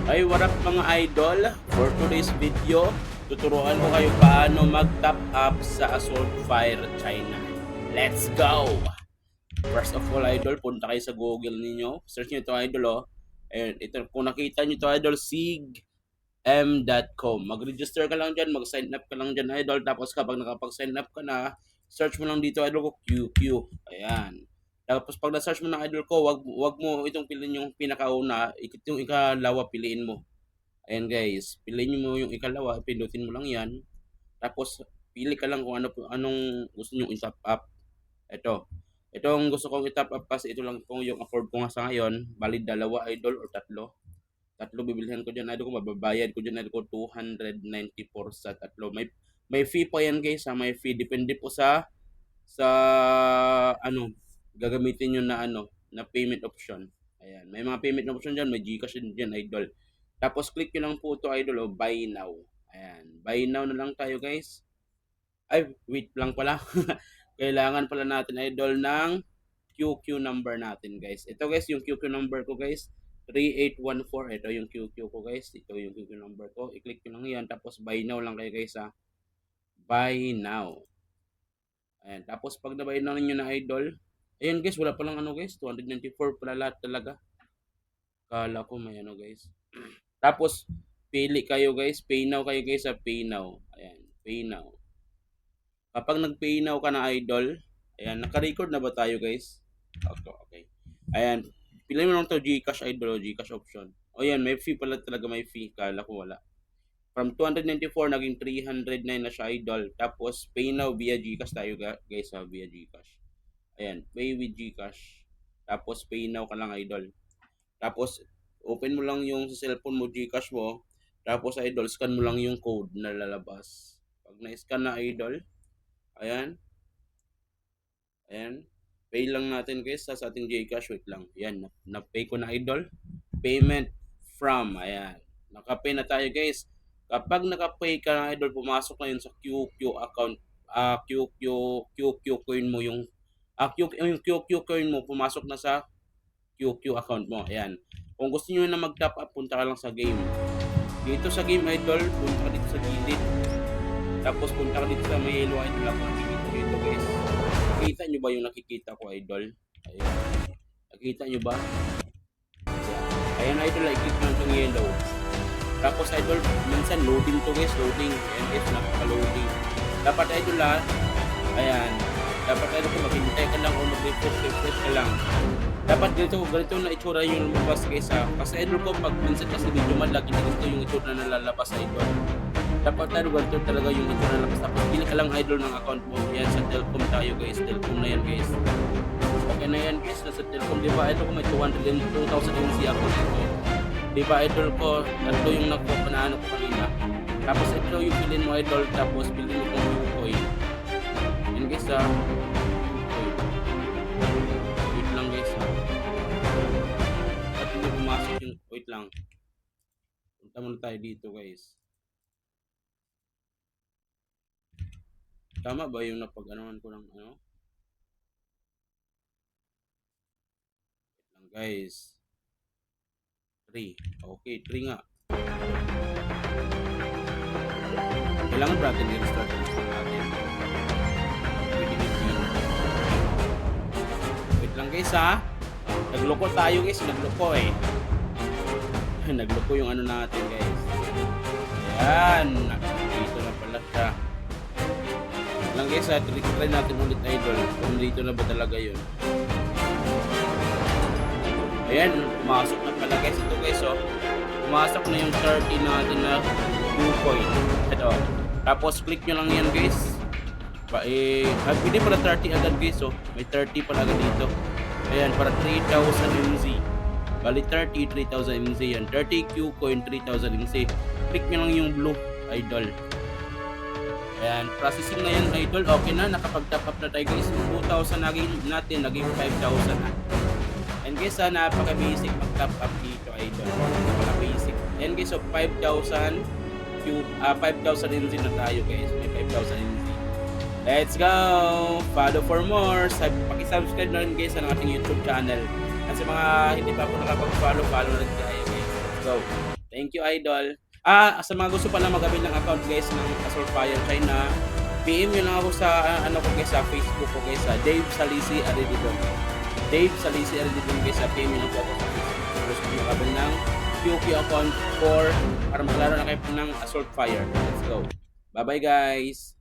Ay, what up mga idol? For today's video, tuturuan ko kayo paano mag-top up sa Assault Fire China. Let's go! First of all, idol, punta kayo sa Google ninyo. Search nyo ito, idol, oh. Ayun, ito, kung nakita nyo ito, idol, sigm.com. Mag-register ka lang dyan, mag-sign up ka lang dyan, idol. Tapos kapag nakapag-sign up ka na, search mo lang dito, idol ko, QQ. Ayan. Tapos pag na-search mo ng idol ko, wag mo itong piliin yung pinakauna, yung ikalawa piliin mo. Ayan guys, piliin mo yung ikalawa, pindutin mo lang yan. Tapos pili ka lang kung anong gusto niyo i-top up. Ito. Ito ang gusto kong i-top up kasi ito lang po yung afford ko nga sa ngayon. Bali dalawa idol or tatlo. Tatlo bibilhan ko diyan idol ko, mababayad ko diyan idol ko 294 sa tatlo. May fee pa yan guys, may fee depende po sa ano gagamitin niyo na na payment option. Ayan, may mga payment option diyan, may GCash din diyan idol. Tapos click nyo lang po ito idol o buy now. Ayan, buy now na lang tayo guys. Ay, wait lang pala. Kailangan pala natin idol ng QQ number natin guys. Ito guys yung QQ number ko guys. 3814. Ito yung QQ ko guys. Ito yung QQ number ko. I-click nyo lang yan. Tapos buy now lang kayo guys ha. Buy now. Ayan. Tapos pag na-buy now ninyo na idol. Ayan guys, wala palang guys. 294 pala lahat talaga. Kala ko may guys. Tapos, pili kayo guys. Pay now kayo guys sa pay now. Ayan, pay now. Kapag nag-pay now ka na idol, ayan, naka-record na ba tayo guys? Okay. Ayan, pili mo lang to GCash idol o GCash option. O yan, may fee pala talaga, may fee. Kala ko wala. From 294, naging 309 na siya idol. Tapos, pay now via GCash tayo guys ha, via GCash. Ayan, pay with GCash. Tapos, pay now ka lang idol. Tapos, open mo lang yung sa cellphone mo, GCash mo. Tapos, idol, scan mo lang yung code na lalabas. Pag na-scan na, idol, ayan. Ayan. Pay lang natin guys sa ating GCash. Wait lang. Ayan, na-pay ko na idol. Payment from. Ayan. Naka-pay na tayo guys. Kapag naka-pay ka na idol, pumasok na yun sa QQ account. QQ coin mo yung yung QQ coin mo, pumasok na sa QQ account mo. Ayan. Kung gusto niyo na mag-top up, punta ka lang sa game. Dito sa game idol, punta ka dito sa gilid. Tapos punta ka dito sa may yellow idol ako nakikita dito guys. Nakikita nyo ba yung nakikita ko idol? Ayan. Nakikita nyo ba? Ayan idol, i-click mo itong yellow. Tapos idol, minsan loading to guys, loading. Ayan guys, napaka-loading. Dapat idol ayan. Dapat idol kung maghintay ka lang o mag-refresh ka lang. Dapat ganito na itsura yung lumabas guys ha. Kasi idol ko pag minsan kasi medyo malaki na ganito yung itsura na nalalabas idol. Dapat ganito talaga yung itsura na lalabas. Tapos pili ka lang idol ng account mo. Yan sa Telcom tayo guys. Telcom na yan guys. Okay na yan guys. Nasa Telcom. Diba idol ko may 2,000 MC account ko. Diba idol ko tatlo yung nagpapanaano ko kanina. Tapos ito yung pilin mo idol. Tapos pilin mo kung yung coin. Yan guys ha. Wait lang guys ha. At hindi pumasok yung wait lang. Punta muna tayo dito guys. Tama ba yung napag-anuhan ko ng Wait lang guys. 3. Okay, 3 nga. Kailangan ba natin i-restart natin? Wait lang guys ha. Nagloko tayo guys. Nagloko eh. Nagloko yung natin guys. Ayan. Dito na pala siya. Lang guys ha. Try natin ulit idol. Kung dito na ba talaga yun. Ayan. Pumasok na pala guys. Ito guys oh. Pumasok na yung 30 natin na 2 coin. Ito. Tapos click nyo lang yan guys. Pwede pala 30 agad guys oh. May 30 pala agad dito. Ayan, para 3,000 MZ. Bali 3,000 MZ yan. 30 Q coin, 3,000 MZ. Click nyo lang yung blue, idol. Ayan, processing na yan, idol. Okay na, nakapag-top up na tayo guys. 2,000 natin, naging 5,000 na. And guys, napaka-basic mag-top up dito, idol. Napaka-basic. And guys, so 5,000 MZ na tayo guys. May 5,000 MZ. Let's go! Follow for more. Paki-subscribe na rin guys sa ating YouTube channel. At sa mga hindi pa po nakapag-follow, follow na rin tayo guys. Let's go! Thank you, Idol. Sa mga gusto pala mag-avail ng account guys ng Assault Fire China, PM nyo lang ako sa ano ko guys sa Facebook ko guys sa Dave Salisi Arididon. Dave Salisi Arididon guys sa PM nyo lang po ako sa Facebook. Kung gusto nyo mag-avail ng QQ account para maglaro na kayo ng Assault Fire. Let's go. Bye bye guys.